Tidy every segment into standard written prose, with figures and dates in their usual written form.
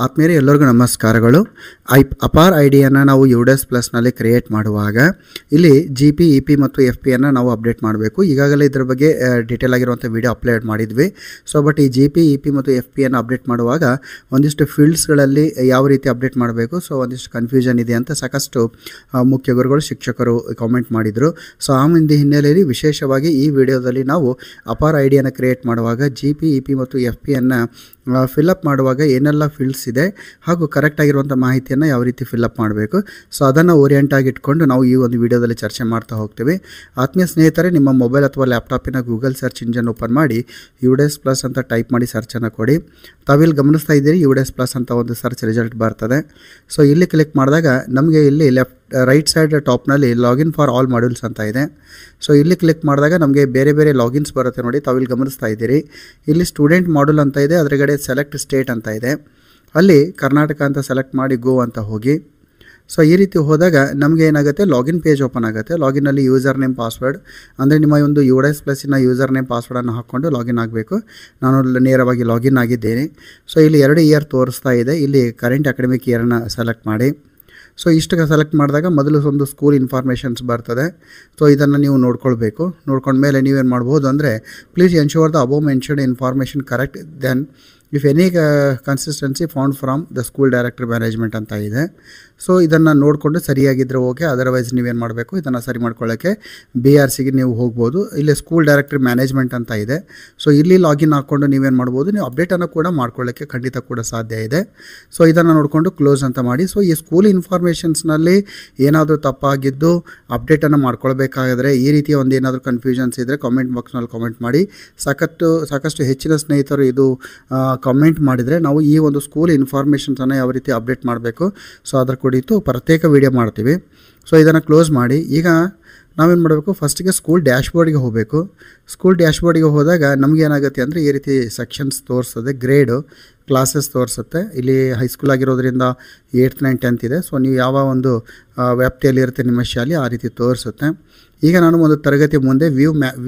ಆತ್ಮೀಯರೇ ಎಲ್ಲರಿಗೂ ನಮಸ್ಕಾರಗಳು. ಅಪಾರ್ ಐಡಿಯನ್ನು ನಾವು ಯುಡೆಸ್ ಪ್ಲಸ್ನಲ್ಲಿ ಕ್ರಿಯೇಟ್ ಮಾಡುವಾಗ ಇಲ್ಲಿ ಜಿ ಪಿ ಇ ಪಿ ಮತ್ತು ಎಫ್ ಪಿಯನ್ನು ನಾವು ಅಪ್ಡೇಟ್ ಮಾಡಬೇಕು. ಈಗಾಗಲೇ ಇದರ ಬಗ್ಗೆ ಡೀಟೇಲ್ ಆಗಿರುವಂಥ ವಿಡಿಯೋ ಅಪ್ಲೋಡ್ ಮಾಡಿದ್ವಿ. ಬಟ್ ಈ ಜಿ ಪಿ ಇ ಪಿ ಮತ್ತು ಎಫ್ ಪಿಯನ್ನು ಅಪ್ಡೇಟ್ ಮಾಡುವಾಗ ಒಂದಿಷ್ಟು ಫೀಲ್ಡ್ಸ್ಗಳಲ್ಲಿ ಯಾವ ರೀತಿ ಅಪ್ಡೇಟ್ ಮಾಡಬೇಕು, ಒಂದಿಷ್ಟು ಕನ್ಫ್ಯೂಷನ್ ಇದೆ ಅಂತ ಸಾಕಷ್ಟು ಮುಖ್ಯ ಗುರುಗಳು ಶಿಕ್ಷಕರು ಕಾಮೆಂಟ್ ಮಾಡಿದರು. ಆ ಹಿನ್ನೆಲೆಯಲ್ಲಿ ವಿಶೇಷವಾಗಿ ಈ ವಿಡಿಯೋದಲ್ಲಿ ನಾವು ಅಪಾರ್ ಐಡಿಯನ್ನು ಕ್ರಿಯೇಟ್ ಮಾಡುವಾಗ ಜಿ ಪಿ ಇ ಪಿ ಮತ್ತು ಎಫ್ ಪಿಯನ್ನು ಫಿಲಪ್ ಮಾಡುವಾಗ ಏನೆಲ್ಲ ಫೀಲ್ಡ್ಸ್ ಇದೆ ಹಾಗೂ ಕರೆಕ್ಟ್ ಆಗಿರುವಂಥ ಮಾಹಿತಿಯನ್ನು ಯಾವ ರೀತಿ ಫಿಲಪ್ ಮಾಡಬೇಕು, ಅದನ್ನು ಓರಿಯೆಂಟ್ ಆಗಿ ಇಟ್ಕೊಂಡು ನಾವು ಈ ಒಂದು ವಿಡಿಯೋದಲ್ಲಿ ಚರ್ಚೆ ಮಾಡ್ತಾ ಹೋಗ್ತೀವಿ. ಆತ್ಮೀಯ ಸ್ನೇಹಿತರೆ, ನಿಮ್ಮ ಮೊಬೈಲ್ ಅಥವಾ ಲ್ಯಾಪ್ಟಾಪಿನ ಗೂಗಲ್ ಸರ್ಚ್ ಇಂಜನ್ ಓಪನ್ ಮಾಡಿ ಯುಡೆಸ್ ಪ್ಲಸ್ ಅಂತ ಟೈಪ್ ಮಾಡಿ ಸರ್ಚನ್ನು ಕೊಡಿ. ತಾವಿಲ್ಲಿ ಗಮನಿಸ್ತಾ ಇದ್ದೀರಿ ಯುಡೆಸ್ ಪ್ಲಸ್ ಅಂತ ಒಂದು ಸರ್ಚ್ ರಿಸಲ್ಟ್ ಬರ್ತದೆ. ಇಲ್ಲಿ ಕ್ಲಿಕ್ ಮಾಡಿದಾಗ ನಮಗೆ ಇಲ್ಲಿ ರೈಟ್ ಸೈಡ್ ಟಾಪ್ನಲ್ಲಿ ಲಾಗಿನ್ ಫಾರ್ ಆಲ್ ಮಾಡ್ಯೂಲ್ಸ್ ಅಂತ ಇದೆ. ಇಲ್ಲಿ ಕ್ಲಿಕ್ ಮಾಡಿದಾಗ ನಮಗೆ ಬೇರೆ ಬೇರೆ ಲಾಗಿನ್ಸ್ ಬರುತ್ತೆ ನೋಡಿ. ತಾವಿಲ್ಲಿ ಗಮನಿಸ್ತಾ ಇದ್ದೀರಿ, ಇಲ್ಲಿ ಸ್ಟೂಡೆಂಟ್ ಮಾಡ್ಯೂಲ್ ಅಂತ ಇದೆ, ಅದರಗಡೆ ಸೆಲೆಕ್ಟ್ ಸ್ಟೇಟ್ ಅಂತ ಇದೆ. ಅಲ್ಲಿ ಕರ್ನಾಟಕ ಅಂತ ಸೆಲೆಕ್ಟ್ ಮಾಡಿ ಗೋ ಅಂತ ಹೋಗಿ. ಈ ರೀತಿ ಹೋದಾಗ ನಮಗೆ ಏನಾಗುತ್ತೆ, ಲಾಗಿನ್ ಪೇಜ್ ಓಪನ್ ಆಗುತ್ತೆ. ಲಾಗಿನಲ್ಲಿ ಯೂಸರ್ ನೇಮ್ ಪಾಸ್ವರ್ಡ್ ಅಂದರೆ ನಿಮ್ಮ ಒಂದು ಯುಡೆಸ್ ಪ್ಲಸ್ಸಿನ ಯೂಸರ್ ನೇಮ್ ಪಾಸ್ವರ್ಡನ್ನು ಹಾಕ್ಕೊಂಡು ಲಾಗಿನ್ ಆಗಬೇಕು. ನಾನು ನೇರವಾಗಿ ಲಾಗಿನ್ ಆಗಿದ್ದೇನೆ. ಇಲ್ಲಿ 2 ಇಯರ್ ತೋರಿಸ್ತಾ ಇದೆ. ಇಲ್ಲಿ ಕರೆಂಟ್ ಅಕಾಡೆಮಿಕ್ ಇಯರನ್ನು ಸೆಲೆಕ್ಟ್ ಮಾಡಿ. ಇಷ್ಟಕ್ಕೆ ಸೆಲೆಕ್ಟ್ ಮಾಡಿದಾಗ ಮೊದಲು ಒಂದು ಸ್ಕೂಲ್ ಇನ್ಫಾರ್ಮೇಷನ್ಸ್ ಬರ್ತದೆ. ಇದನ್ನು ನೀವು ನೋಡ್ಕೊಳ್ಬೇಕು. ನೋಡ್ಕೊಂಡ್ಮೇಲೆ ನೀವೇನು ಮಾಡ್ಬೋದು ಅಂದರೆ, please ensure the above mentioned information correct, then if any consistency found from the school director management ಅಂತ ಇದೆ. ಇದನ್ನು ನೋಡಿಕೊಂಡು ಸರಿಯಾಗಿದ್ದರೆ ಓಕೆ, ಅದರ್ವೈಸ್ ನೀವೇನು ಮಾಡಬೇಕು, ಇದನ್ನು ಸರಿ ಮಾಡ್ಕೊಳ್ಳೋಕ್ಕೆ BRCಗೆ ನೀವು ಹೋಗ್ಬೋದು. ಇಲ್ಲಿ ಸ್ಕೂಲ್ ಡೈರೆಕ್ಟರ್ ಮ್ಯಾನೇಜ್ಮೆಂಟ್ ಅಂತ ಇದೆ. ಇಲ್ಲಿ ಲಾಗಿನ್ ಹಾಕ್ಕೊಂಡು ನೀವೇನು ಮಾಡ್ಬೋದು, ನೀವು ಅಪ್ಡೇಟನ್ನು ಕೂಡ ಮಾಡ್ಕೊಳ್ಳೋಕ್ಕೆ ಖಂಡಿತ ಕೂಡ ಸಾಧ್ಯ ಇದೆ. ಇದನ್ನು ನೋಡಿಕೊಂಡು ಕ್ಲೋಸ್ ಅಂತ ಮಾಡಿ. ಈ ಸ್ಕೂಲ್ ಇನ್ಫಾರ್ಮೇಷನ್ಸ್ನಲ್ಲಿ ಏನಾದರೂ ತಪ್ಪಾಗಿದ್ದು ಅಪ್ಡೇಟನ್ನು ಮಾಡ್ಕೊಳ್ಬೇಕಾದ್ರೆ, ಈ ರೀತಿಯ ಒಂದು ಏನಾದರೂ ಕನ್ಫ್ಯೂಷನ್ಸ್ ಇದ್ದರೆ ಕಾಮೆಂಟ್ ಬಾಕ್ಸ್ನಲ್ಲಿ ಕಾಮೆಂಟ್ ಮಾಡಿ. ಸಾಕಷ್ಟು ಹೆಚ್ಚಿನ ಸ್ನೇಹಿತರು ಇದು ಕಾಮೆಂಟ್ ಮಾಡಿದರೆ ನಾವು ಈ ಒಂದು ಸ್ಕೂಲ್ ಇನ್ಫಾರ್ಮೇಷನ್ಸನ್ನು ಯಾವ ರೀತಿ ಅಪ್ಡೇಟ್ ಮಾಡಬೇಕು ಅದರ ಕುರಿತು ಪ್ರತ್ಯೇಕ ವಿಡಿಯೋ ಮಾಡ್ತೀವಿ. ಇದನ್ನು ಕ್ಲೋಸ್ ಮಾಡಿ. ಈಗ ನಾವೇನು ಮಾಡಬೇಕು, ಫಸ್ಟಿಗೆ ಸ್ಕೂಲ್ ಡ್ಯಾಶ್ಬೋರ್ಡ್ಗೆ ಹೋಗಬೇಕು. ಸ್ಕೂಲ್ ಡ್ಯಾಶ್ಬೋರ್ಡ್ಗೆ ಹೋದಾಗ ನಮ್ಗೆ ಏನಾಗುತ್ತೆ ಅಂದರೆ, ಈ ರೀತಿ ಸೆಕ್ಷನ್ಸ್ ತೋರಿಸ್ತದೆ, ಗ್ರೇಡು, ಕ್ಲಾಸಸ್ ತೋರಿಸುತ್ತೆ. ಇಲ್ಲಿ ಹೈಸ್ಕೂಲ್ ಆಗಿರೋದ್ರಿಂದ 8th 9th 10th ಇದೆ. ನೀವು ಯಾವ ಒಂದು ವ್ಯಾಪ್ತಿಯಲ್ಲಿ ಇರುತ್ತೆ ನಿಮ್ಮ ಶಾಲೆ ಆ ರೀತಿ ತೋರಿಸುತ್ತೆ. ಈಗ ನಾನು ಒಂದು ತರಗತಿ ಮುಂದೆ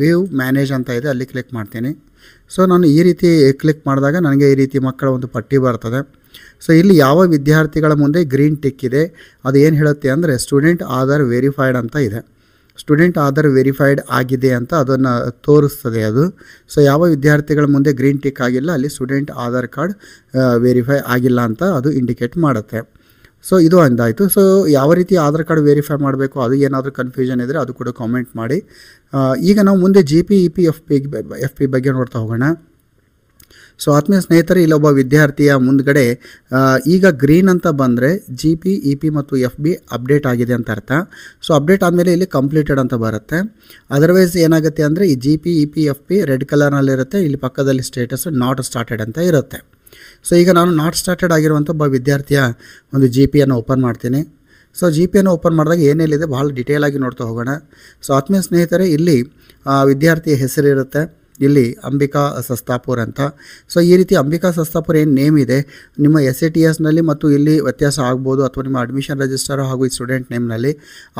ವ್ಯೂ ಮ್ಯಾನೇಜ್ ಅಂತ ಇದೆ, ಅಲ್ಲಿ ಕ್ಲಿಕ್ ಮಾಡ್ತೀನಿ. ನಾನು ಈ ರೀತಿ ಕ್ಲಿಕ್ ಮಾಡಿದಾಗ ನನಗೆ ಈ ರೀತಿ ಮಕ್ಕಳ ಒಂದು ಪಟ್ಟಿ ಬರ್ತದೆ. ಇಲ್ಲಿ ಯಾವ ವಿದ್ಯಾರ್ಥಿಗಳ ಮುಂದೆ ಗ್ರೀನ್ ಟಿಕ್ ಇದೆ, ಅದು ಏನು ಹೇಳುತ್ತೆ ಅಂದರೆ ಸ್ಟೂಡೆಂಟ್ ಆಧಾರ್ ವೆರಿಫೈಡ್ ಅಂತ ಇದೆ. ಸ್ಟೂಡೆಂಟ್ ಆಧಾರ್ ವೆರಿಫೈಡ್ ಆಗಿದೆ ಅಂತ ಅದನ್ನು ತೋರಿಸ್ತದೆ ಅದು. ಯಾವ ವಿದ್ಯಾರ್ಥಿಗಳ ಮುಂದೆ ಗ್ರೀನ್ ಟಿಕ್ ಆಗಿಲ್ಲ, ಅಲ್ಲಿ ಸ್ಟೂಡೆಂಟ್ ಆಧಾರ್ ಕಾರ್ಡ್ ವೆರಿಫೈ ಆಗಿಲ್ಲ ಅಂತ ಅದು ಇಂಡಿಕೇಟ್ ಮಾಡುತ್ತೆ. ಇದು ಒಂದಾಯಿತು. ಯಾವ ರೀತಿ ಆಧಾರ್ ಕಾರ್ಡ್ ವೆರಿಫೈ ಮಾಡಬೇಕು, ಅದು ಏನಾದರೂ ಕನ್ಫ್ಯೂಷನ್ ಇದ್ದರೆ ಅದು ಕೂಡ ಕಾಮೆಂಟ್ ಮಾಡಿ. ಈಗ ನಾವು ಮುಂದೆ G P E P F P ಬಗ್ಗೆ ನೋಡ್ತಾ ಹೋಗೋಣ. ಆತ್ಮೀಯ ಸ್ನೇಹಿತರೆ, ಇಲ್ಲೊಬ್ಬ ವಿದ್ಯಾರ್ಥಿಯ ಮುಂದ್ಗಡೆ ಈಗ ಗ್ರೀನ್ ಅಂತ ಬಂದರೆ ಜಿ ಪಿ ಇ ಪಿ ಮತ್ತು ಎಫ್ ಬಿ ಅಪ್ಡೇಟ್ ಆಗಿದೆ ಅಂತ ಅರ್ಥ. ಅಪ್ಡೇಟ್ ಆದಮೇಲೆ ಇಲ್ಲಿ ಕಂಪ್ಲೀಟೆಡ್ ಅಂತ ಬರುತ್ತೆ. ಅದರ್ವೈಸ್ ಏನಾಗುತ್ತೆ ಅಂದರೆ, ಈ G P E P F P red ಕಲರ್ನಲ್ಲಿರುತ್ತೆ, ಇಲ್ಲಿ ಪಕ್ಕದಲ್ಲಿ ಸ್ಟೇಟಸ್ ನಾಟ್ ಸ್ಟಾರ್ಟೆಡ್ ಅಂತ ಇರುತ್ತೆ. ಈಗ ನಾನು ನಾಟ್ ಸ್ಟಾರ್ಟೆಡ್ ಆಗಿರುವಂಥ ಒಬ್ಬ ವಿದ್ಯಾರ್ಥಿಯ ಒಂದು ಜಿ ಪಿಯನ್ನು ಓಪನ್ ಮಾಡ್ತೀನಿ. ಜಿ ಪಿಯನ್ನು ಓಪನ್ ಮಾಡಿದಾಗ ಏನೇನಿದೆ ಭಾಳ ಡೀಟೇಲಾಗಿ ನೋಡ್ತಾ ಹೋಗೋಣ. ಆತ್ಮೀಯ ಸ್ನೇಹಿತರೆ, ಇಲ್ಲಿ ವಿದ್ಯಾರ್ಥಿಯ ಹೆಸರಿರುತ್ತೆ, ಇಲ್ಲಿ ಅಂಬಿಕಾ ಸಸ್ತಾಪುರ್ ಅಂತ. ಈ ರೀತಿ ಅಂಬಿಕಾ ಸಸ್ತಾಪುರ್ ಏನು ನೇಮ್ ಇದೆ ನಿಮ್ಮ SATSನಲ್ಲಿ ಮತ್ತು ಇಲ್ಲಿ ವ್ಯತ್ಯಾಸ ಆಗ್ಬೋದು, ಅಥವಾ ನಿಮ್ಮ ಅಡ್ಮಿಷನ್ ರಿಜಿಸ್ಟರ್ ಹಾಗೂ ಈ ಸ್ಟೂಡೆಂಟ್ ನೇಮ್ನಲ್ಲಿ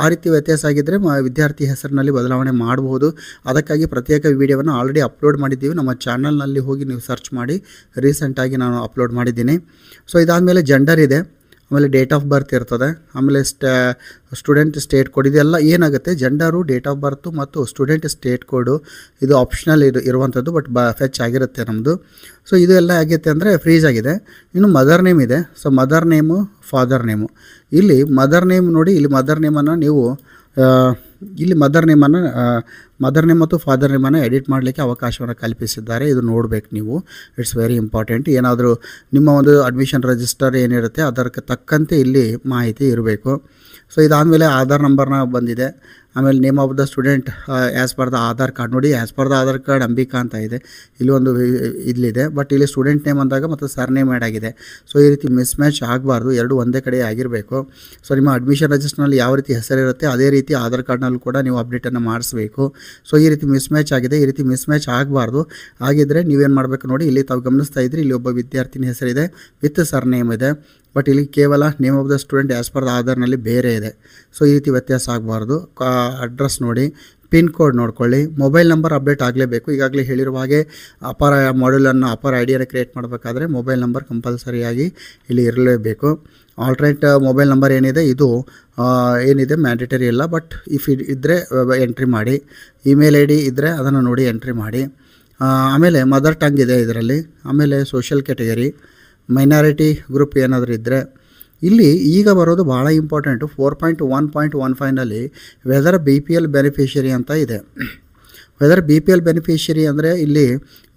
ಆ ರೀತಿ ವ್ಯತ್ಯಾಸ ಆಗಿದ್ದರೆ ವಿದ್ಯಾರ್ಥಿ ಹೆಸರಿನಲ್ಲಿ ಬದಲಾವಣೆ ಮಾಡ್ಬೋದು. ಅದಕ್ಕಾಗಿ ಪ್ರತ್ಯೇಕ ವಿಡಿಯೋವನ್ನು ಆಲ್ರೆಡಿ ಅಪ್ಲೋಡ್ ಮಾಡಿದ್ದೀವಿ. ನಮ್ಮ ಚಾನಲ್ನಲ್ಲಿ ಹೋಗಿ ನೀವು ಸರ್ಚ್ ಮಾಡಿ, ರೀಸೆಂಟಾಗಿ ನಾನು ಅಪ್ಲೋಡ್ ಮಾಡಿದ್ದೀನಿ. ಇದಾದಮೇಲೆ ಜೆಂಡರ್ ಇದೆ, ಆಮೇಲೆ ಡೇಟ್ ಆಫ್ ಬರ್ತ್ ಇರ್ತದೆ, ಆಮೇಲೆ ಸ್ಟೂಡೆಂಟ್ ಸ್ಟೇಟ್ ಕೋಡ್. ಇದೆಲ್ಲ ಏನಾಗುತ್ತೆ, ಜೆಂಡರು, ಡೇಟ್ ಆಫ್ ಬರ್ತು ಮತ್ತು ಸ್ಟೂಡೆಂಟ್ ಸ್ಟೇಟ್ ಕೋಡು ಇದು ಆಪ್ಷನಲ್ ಇರುವಂಥದ್ದು, ಬಟ್ ಫೆಚ್ ಆಗಿರುತ್ತೆ ನಮ್ಮದು. ಇದು ಎಲ್ಲ ಆಗೈತೆ ಅಂದರೆ ಫ್ರೀಸ್ ಆಗಿದೆ. ಇನ್ನು ಮದರ್ ನೇಮ್ ಇದೆ. Mother name, father name. ಇಲ್ಲಿ ಮದರ್ ನೇಮ್ ನೋಡಿ, ಇಲ್ಲಿ ಮದರ್ ನೇಮನ್ನು ನೀವು ಇಲ್ಲಿ ಮದರ್ ನೇಮ್ ಮತ್ತು ಫಾದರ್ ನೇಮನ್ನು ಎಡಿಟ್ ಮಾಡಲಿಕ್ಕೆ ಅವಕಾಶವನ್ನು ಕಲ್ಪಿಸಿದ್ದಾರೆ. ಇದು ನೋಡಬೇಕು ನೀವು, ಇಟ್ಸ್ ವೆರಿ ಇಂಪಾರ್ಟೆಂಟ್. ಏನಾದರೂ ನಿಮ್ಮ ಒಂದು ಅಡ್ಮಿಷನ್ ರಿಜಿಸ್ಟರ್ ಏನಿರುತ್ತೆ ಅದಕ್ಕೆ ತಕ್ಕಂತೆ ಇಲ್ಲಿ ಮಾಹಿತಿ ಇರಬೇಕು. ಇದಾದಮೇಲೆ ಆಧಾರ್ ನಂಬರ್ನ ಬಂದಿದೆ. ಆಮೇಲೆ name of the student as per the Aadhaar card ನೋಡಿ, as per the Aadhaar card Ambika ಅಂತ ಇದೆ, ಇಲ್ಲಿ ಒಂದು ಇಲ್ಲಿದೆ. ಬಟ್ ಇಲ್ಲಿ ಸ್ಟೂಡೆಂಟ್ ನೇಮ್ ಅಂದಾಗ ಮತ್ತು ಸರ್ ನೇಮ್ ಆ್ಯಡ್ ಆಗಿದೆ. ಈ ರೀತಿ ಮಿಸ್ ಮ್ಯಾಚ್ ಆಗಬಾರ್ದು, ಎರಡು ಒಂದೇ ಕಡೆ ಆಗಿರಬೇಕು. ನಿಮ್ಮ ಅಡ್ಮಿಷನ್ ರಿಜಿಸ್ಟರ್ನಲ್ಲಿ ಯಾವ ರೀತಿ ಹೆಸರಿರುತ್ತೆ ಅದೇ ರೀತಿ ಆಧಾರ್ ಕಾರ್ಡ್ನಲ್ಲೂ ಕೂಡ ನೀವು ಅಪ್ಡೇಟನ್ನು ಮಾಡಿಸಬೇಕು. ಈ ರೀತಿ ಮಿಸ್ ಮ್ಯಾಚ್ ಆಗಿದೆ, ಈ ರೀತಿ ಮಿಸ್ ಮ್ಯಾಚ್ ಆಗಬಾರ್ದು. ಆಗಿದ್ದರೆ ನೀವೇನು ಮಾಡಬೇಕು ನೋಡಿ, ಇಲ್ಲಿ ತಾವು ಗಮನಿಸ್ತಾ ಇದ್ರಿ, ಇಲ್ಲಿ ಒಬ್ಬ ವಿದ್ಯಾರ್ಥಿನಿ ಹೆಸರಿದೆ with surname name, but ಇಲ್ಲಿ ಕೇವಲ name of the student as per the ಆಧಾರ್ನಲ್ಲಿ ಬೇರೆ ಇದೆ. ಈ ರೀತಿ ವ್ಯತ್ಯಾಸ ಆಗಬಾರ್ದು. ಅಡ್ರೆಸ್ ನೋಡಿ, ಪಿನ್ ಕೋಡ್ ನೋಡ್ಕೊಳ್ಳಿ. ಮೊಬೈಲ್ ನಂಬರ್ ಅಪ್ಡೇಟ್ ಆಗಲೇಬೇಕು. ಈಗಾಗಲೇ ಹೇಳಿರುವ ಹಾಗೆ ಅಪಾರ ಮಾಡ್ಯೂಲನ್ನು ಅಪಾರ ಐಡಿಯನ್ನು ಕ್ರಿಯೇಟ್ ಮಾಡಬೇಕಾದ್ರೆ ಮೊಬೈಲ್ ನಂಬರ್ ಕಂಪಲ್ಸರಿಯಾಗಿ ಇಲ್ಲಿ ಇರಲೇಬೇಕು. ಆಲ್ಟರ್ನೇಟ್ ಮೊಬೈಲ್ ನಂಬರ್ ಏನಿದೆ ಇದು ಏನಿದೆ ಮ್ಯಾಂಡೇಟರಿ ಇಲ್ಲ, ಬಟ್ ಇಫ್ ಇದ್ದರೆ ಎಂಟ್ರಿ ಮಾಡಿ. ಇಮೇಲ್ ಐ ಡಿ ಇದ್ದರೆ ಅದನ್ನು ನೋಡಿ ಎಂಟ್ರಿ ಮಾಡಿ. ಆಮೇಲೆ ಮದರ್ ಟಂಗ್ ಇದೆ ಇದರಲ್ಲಿ. ಆಮೇಲೆ ಸೋಷಿಯಲ್ ಕ್ಯಾಟಗರಿ, ಮೈನಾರಿಟಿ ಗ್ರೂಪ್ ಏನಾದರೂ ಇದ್ದರೆ ಇಲ್ಲಿ ಈಗ ಬರೋದು ಭಾಳ ಇಂಪಾರ್ಟೆಂಟು. 4.1.15ನಲ್ಲಿ ವೆದರ್ BPL ಬೆನಿಫಿಷರಿ ಅಂತ ಇದೆ. ವೆದರ್ BPL ಬೆನಿಫಿಷರಿ ಅಂದರೆ ಇಲ್ಲಿ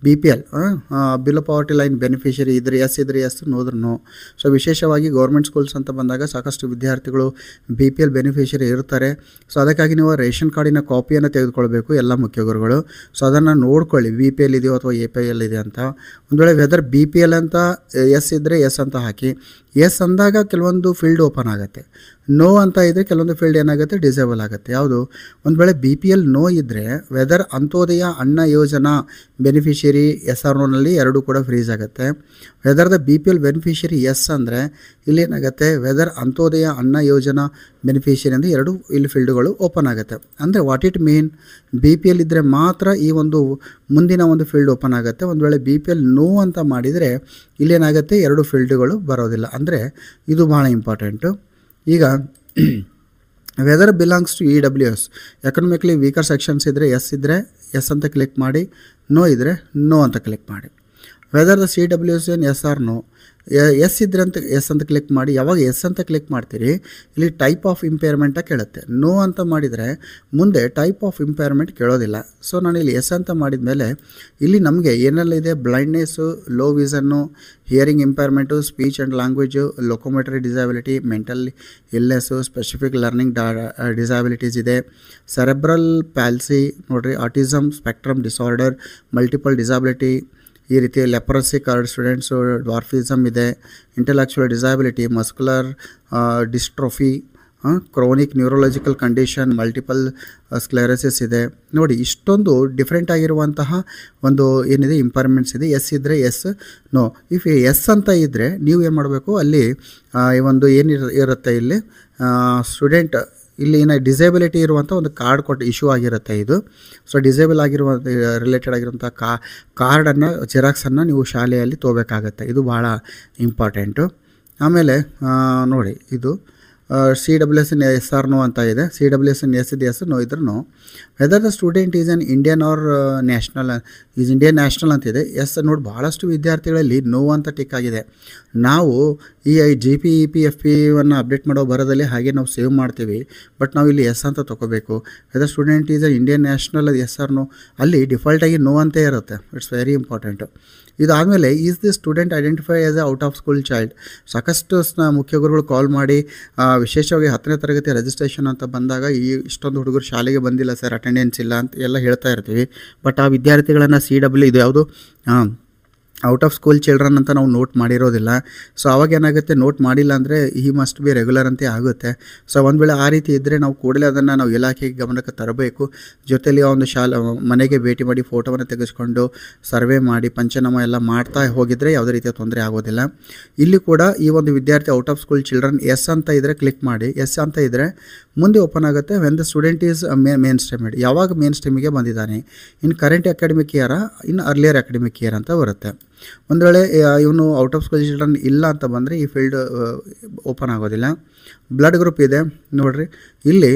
BPL below poverty line beneficiary ಇದ್ದರೆ ಎಸ್ ಇದ್ದರೆ ಎಸ್, ನೋದ್ರೆ ನೋ. ಸೊ ವಿಶೇಷವಾಗಿ ಗೌರ್ಮೆಂಟ್ ಸ್ಕೂಲ್ಸ್ ಅಂತ ಬಂದಾಗ ಸಾಕಷ್ಟು ವಿದ್ಯಾರ್ಥಿಗಳು BPL ಬೆನಿಫಿಷರಿ ಇರ್ತಾರೆ. ಸೊ ಅದಕ್ಕಾಗಿ ನೀವು ರೇಷನ್ ಕಾರ್ಡಿನ ಕಾಪಿಯನ್ನು ತೆಗೆದುಕೊಳ್ಬೇಕು ಎಲ್ಲ ಮುಖ್ಯ ಗುರುಗಳು. ಸೊ ಅದನ್ನು ನೋಡ್ಕೊಳ್ಳಿ BPL ಇದೆಯೋ ಅಥವಾ APL ಇದೆ ಅಂತ. ಒಂದು ವೇಳೆ ವೆದರ್ BPL ಅಂತ ಎಸ್ ಇದ್ದರೆ ಎಸ್ ಅಂತ ಹಾಕಿ. ಎಸ್ ಅಂದಾಗ ಕೆಲವೊಂದು ಫೀಲ್ಡ್ ಓಪನ್ ಆಗುತ್ತೆ. ನೋ ಅಂತ ಇದ್ದರೆ ಕೆಲವೊಂದು ಫೀಲ್ಡ್ ಏನಾಗುತ್ತೆ, ಡಿಸೇಬಲ್ ಆಗುತ್ತೆ. ಯಾವುದು, ಒಂದು ವೇಳೆ BPL ನೋ ಇದ್ದರೆ ವೆದರ್ ಅಂತ್ಯೋದಯ ಅನ್ನ ಯೋಜನಾ ಬೆನಿಫಿಷರಿ SR ನೋನಲ್ಲಿ ಎರಡೂ ಕೂಡ ಫ್ರೀಸ್ ಆಗುತ್ತೆ. ವೆದರ್ BPL ಬೆನಿಫಿಷರಿ ಎಸ್ ಅಂದರೆ ಇಲ್ಲೇನಾಗುತ್ತೆ, ವೆದರ್ ಅಂತ್ಯೋದಯ ಅನ್ನ ಯೋಜನಾ ಬೆನಿಫಿಷರಿ ಅಂದರೆ ಎರಡು ಇಲ್ಲಿ ಫೀಲ್ಡ್ಗಳು ಓಪನ್ ಆಗುತ್ತೆ. ಅಂದರೆ ವಾಟ್ ಇಟ್ ಮೀನ್, BPL ಇದ್ದರೆ ಮಾತ್ರ ಈ ಒಂದು ಮುಂದಿನ ಒಂದು ಫೀಲ್ಡ್ ಓಪನ್ ಆಗುತ್ತೆ. ಒಂದು ವೇಳೆ BPL ನೋ ಅಂತ ಮಾಡಿದರೆ ಇಲ್ಲೇನಾಗುತ್ತೆ, ಎರಡು ಫೀಲ್ಡ್ಗಳು ಬರೋದಿಲ್ಲ. ಅಂದರೆ ಇದು ಭಾಳ ಇಂಪಾರ್ಟೆಂಟು. ಈಗ whether belongs to EWS economically weaker sections ಇದ್ದರೆ ಎಸ್ ಇದ್ದರೆ ಎಸ್ ಅಂತ ಕ್ಲಿಕ್ ಮಾಡಿ, ನೋ ಇದ್ದರೆ ನೋ ಅಂತ ಕ್ಲಿಕ್ ಮಾಡಿ. Whether the CWS SR no, yes ಇದ್ರೆ ಅಂತ ಎಸ್ ಅಂತ ಕ್ಲಿಕ್ ಮಾಡಿ. ಯಾವಾಗ ಎಸ್ ಅಂತ ಕ್ಲಿಕ್ ಮಾಡ್ತೀರಿ ಇಲ್ಲಿ ಟೈಪ್ ಆಫ್ ಇಂಪೇರ್ಮೆಂಟ ಕೇಳುತ್ತೆ. ನೋ ಅಂತ ಮಾಡಿದರೆ ಮುಂದೆ ಟೈಪ್ ಆಫ್ ಇಂಪೇರ್ಮೆಂಟ್ ಕೇಳೋದಿಲ್ಲ. ಸೊ ನಾನು ಇಲ್ಲಿ ಎಸ್ ಅಂತ ಮಾಡಿದ ಮೇಲೆ ಇಲ್ಲಿ ನಮಗೆ ಏನೆಲ್ಲ ಇದೆ, blindness, low vision, hearing impairment, speech and language, locomotory disability, mental illness, specific learning disabilities ಇದೆ, ಸೆರೆಬ್ರಲ್ ಪ್ಯಾಲ್ಸಿ ನೋಡಿರಿ, autism spectrum disorder, multiple disability, ಈ ರೀತಿ ಲೆಪ್ರಸಿ ಕಾರ್ಡ್ ಸ್ಟೂಡೆಂಟ್ಸು, ಡ್ವಾರ್ಫಿಸಮ್ ಇದೆ, intellectual disability, muscular dystrophy, chronic neurological condition, multiple sclerosis ಇದೆ. ನೋಡಿ ಇಷ್ಟೊಂದು different ಆಗಿರುವಂತಹ ಒಂದು ಏನಿದೆ ಇಂಪರ್ಮೆಂಟ್ಸ್ ಇದೆ. ಎಸ್ ಇದ್ದರೆ ಎಸ್, ನೋ. ಇಫ್ ಎಸ್ ಅಂತ ಇದ್ದರೆ ನೀವು ಏನು ಮಾಡಬೇಕು, ಅಲ್ಲಿ ಒಂದು ಇರುತ್ತೆ ಇಲ್ಲಿ ಸ್ಟೂಡೆಂಟ್ ಇಲ್ಲಿ ಡಿಸೇಬಿಲಿಟಿ ಇರುವಂಥ ಒಂದು ಕಾರ್ಡ್ ಕೊಟ್ಟು ಇಶ್ಯೂ ಆಗಿರುತ್ತೆ ಇದು. ಸೊ ಡಿಸೇಬಲ್ ಆಗಿರುವಂಥ ರಿಲೇಟೆಡ್ ಆಗಿರುವಂಥ ಕಾರ್ಡನ್ನು ಜೆರಾಕ್ಸನ್ನು ನೀವು ಶಾಲೆಯಲ್ಲಿ ತೊಗೋಬೇಕಾಗತ್ತೆ. ಇದು ಭಾಳ ಇಂಪಾರ್ಟೆಂಟು. ಆಮೇಲೆ ನೋಡಿ ಇದು CWS SR ನೋ ಅಂತ ಇದೆ. CWS ಎಸ್ ಇದೆ ಎಸ್, ನೋ ಇದ್ರೆ no. Whether the student is an Indian or national, is Indian national ಅಂತಿದೆ. ಎಸ್ ನೋಡಿ ಭಾಳಷ್ಟು ವಿದ್ಯಾರ್ಥಿಗಳಲ್ಲಿ ನೋ ಅಂತ ಟಿಕ್ ಆಗಿದೆ. ನಾವು ಈ GP EP FPವನ್ನು ಅಪ್ಡೇಟ್ ಮಾಡೋ ಬರೋದಲ್ಲಿ ಹಾಗೆ ನಾವು ಸೇವ್ ಮಾಡ್ತೀವಿ, ಬಟ್ ನಾವು ಇಲ್ಲಿ ಎಸ್ ಅಂತ ತೊಗೋಬೇಕು. Whether student is a Indian national SR no, ಅಲ್ಲಿ ಡಿಫಾಲ್ಟಾಗಿ ನೋ ಅಂತೇ ಇರುತ್ತೆ. It's very important. ಇದಾದಮೇಲೆ is the student identify as a out of school child. ಸಾಕಷ್ಟು ಮುಖ್ಯ ಗುರುಗಳು ಕಾಲ್ ಮಾಡಿ ವಿಶೇಷವಾಗಿ 10ನೇ ತರಗತಿ ರಿಜಿಸ್ಟ್ರೇಷನ್ ಅಂತ ಬಂದಾಗ ಇಷ್ಟೊಂದು ಹುಡುಗರು ಶಾಲೆಗೆ ಬಂದಿಲ್ಲ ಸರ್, ಅಟೆಂಡೆನ್ಸ್ ಇಲ್ಲ ಅಂತ ಎಲ್ಲ ಹೇಳ್ತಾ ಇರ್ತೀವಿ. ಬಟ್ ಆ ವಿದ್ಯಾರ್ಥಿಗಳನ್ನು CW ಇದು ಯಾವುದು ಔಟ್ ಆಫ್ ಸ್ಕೂಲ್ ಚಿಲ್ಡ್ರನ್ ಅಂತ ನಾವು ನೋಟ್ ಮಾಡಿರೋದಿಲ್ಲ. ಸೊ ಅವಾಗ ಏನಾಗುತ್ತೆ, ನೋಟ್ ಮಾಡಿಲ್ಲ ಅಂದರೆ ಈ ಮಸ್ಟ್ ಬಿ ರೆಗ್ಯುಲರ್ ಅಂತೇ ಆಗುತ್ತೆ. ಸೊ ಒಂದು ವೇಳೆ ಆ ರೀತಿ ಇದ್ದರೆ ನಾವು ಕೂಡಲೇ ಅದನ್ನು ನಾವು ಇಲಾಖೆಗೆ ಗಮನಕ್ಕೆ ತರಬೇಕು. ಜೊತೆಯಲ್ಲಿ ಆ ಒಂದು ಮನೆಗೆ ಭೇಟಿ ಮಾಡಿ ಫೋಟೋವನ್ನು ತೆಗೆಸ್ಕೊಂಡು ಸರ್ವೆ ಮಾಡಿ ಪಂಚನಾಮ ಎಲ್ಲ ಮಾಡ್ತಾ ಹೋಗಿದರೆ ಯಾವುದೇ ರೀತಿಯ ತೊಂದರೆ ಆಗೋದಿಲ್ಲ. ಇಲ್ಲಿ ಕೂಡ ಈ ಒಂದು ವಿದ್ಯಾರ್ಥಿ out of school children S ಅಂತ ಇದ್ದರೆ ಕ್ಲಿಕ್ ಮಾಡಿ. ಎಸ್ ಅಂತ ಇದ್ದರೆ ಮುಂದೆ ಓಪನ್ ಆಗುತ್ತೆ. When the student is main stream, ಯಾವಾಗ ಮೇನ್ ಸ್ಟ್ರೀಮಿಗೆ ಬಂದಿದ್ದಾನೆ, in current academic ಇಯರ, in earlier academic year ಅಂತ ಬರುತ್ತೆ. ಒಂದು ವೇಳೆ ಇವನು ಔಟ್ ಆಫ್ ಸ್ಕೂಲ್ ಚಿಲ್ಡ್ರನ್ ಇಲ್ಲ ಅಂತ ಬಂದರೆ ಈ ಫೀಲ್ಡ್ ಓಪನ್ ಆಗೋದಿಲ್ಲ. ಬ್ಲಡ್ ಗ್ರೂಪ್ ಇದೆ ನೋಡಿರಿ, ಇಲ್ಲಿ